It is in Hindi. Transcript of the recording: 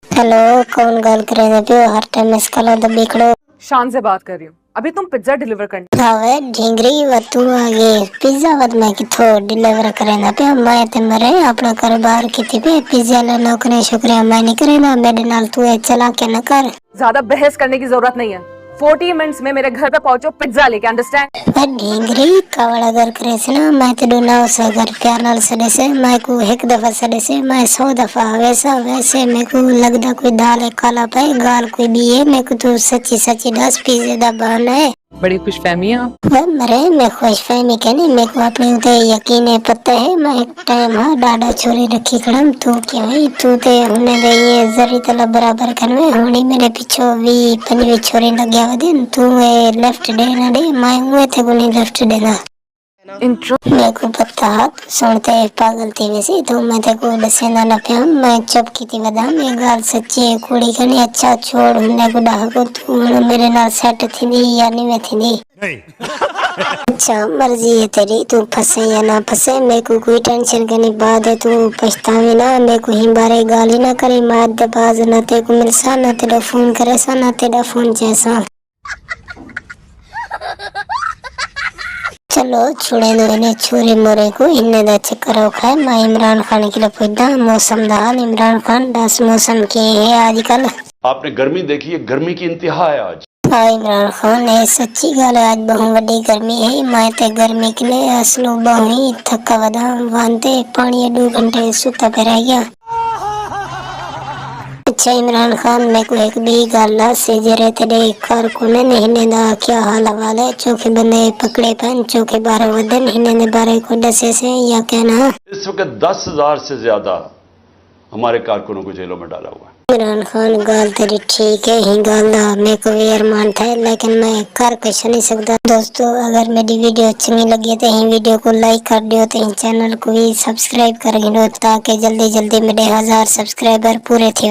हेलो, कौन गल करे पियो? हर टाइम मिस कॉल द बिगड़ो। शान से बात कर रही हूँ। अभी तुम पिज्जा डिलीवर करने। हावे ढींगरी व तू आगे पिज्जा वद मैं किथो डिलीवर करेना पे मैं ते मरे अपना घर बाहर किथे पे पिज्जा ले नौकरी शुक्रिया मैं नहीं करेना मेरे नाल तू एक चला के न कर। ज्यादा बहस करने की जरूरत नहीं है। 40 मिनट्स में मेरे घर पे पहुंचो पिज्जा लेके। अंडरस्टैंड? ढींगरी कावड़ा अगर करे से ना मैं ते डोना से अगर प्यार नाल सडे से मैं को एक दफा सडे से मैं 100 दफा वैसा वैसे मेरे को लगदा कोई दाल काला पे गाल कोई भी है मेरे को तो सच्ची सच्ची 10 पिज्जे दा बहाना है। बड़ी खुशफहमी है आप। वह मरे मैं खुशफहमी कहनी मेरे को अपने उते यकीन है पता है मैं एक टाइम हाँ डाडा छोरी रखी खड़म तू क्या है तू ते होने दे ये जरी तला बराबर करवे होनी मेरे पीछो भी पंजवी छोरी लग्या वदिन तू ए लेफ्ट डे ना दे मैं हुए थे गुनी लेफ्ट डे ना इंट्रो। मेरे को पता सुनते पागल थी वैसे तो मैं ते को दसेना न पे मैं चुप की थी वदा मैं गाल सच्ची है कुड़ी कनी अच्छा छोड़ हमने को डाह को तू मेरे नाल सेट थी दी या नहीं मैं थी दी अच्छा मर्जी है तेरी तू फंसे या ना फंसे मेरे को कोई टेंशन करने बाद है तू पछतावे ना मेरे को ही बारे गाली ना करे मार दे बाज ना ते को मिलसा ना तेरा फोन करे सा ना तेरा फोन जैसा चलो छुड़े दो इन्हें छुरी मोरे को इन्हें दा चक्कर खाए मैं इमरान खान के लिए पूछता मौसम दा हाल इमरान खान दस मौसम के है आजकल आपने गर्मी देखी है, गर्मी की इंतहा है आज। हाँ इमरान खान है सच्ची गल है आज बहुत बड़ी गर्मी है मैं ते गर्मी के लिए असलो बहु ही थका वदा वानते पानी 2 घंटे सुता पे रह गया। अच्छा इमरान खान मैं को एक भी गल से जरे तेरे कार को ने दा क्या हाल हवाल है चौके बंदे पकड़े पन चौके 12 वदन हिने ने 12 को दसे से या कहना इस वक्त 10,000 से ज्यादा हमारे कारकुनों को जेलों में डाला हुआ है। इमरान खान गाल तेरी ठीक है ही गाल दा मेरे को भी अरमान था लेकिन मैं कर कुछ नहीं सकता। दोस्तों अगर मेरी वीडियो अच्छी लगी तो ही वीडियो को लाइक कर दियो तो चैनल को भी सब्सक्राइब कर गिनो ताकि जल्दी जल्दी मेरे 1000 सब्सक्राइबर पूरे थे।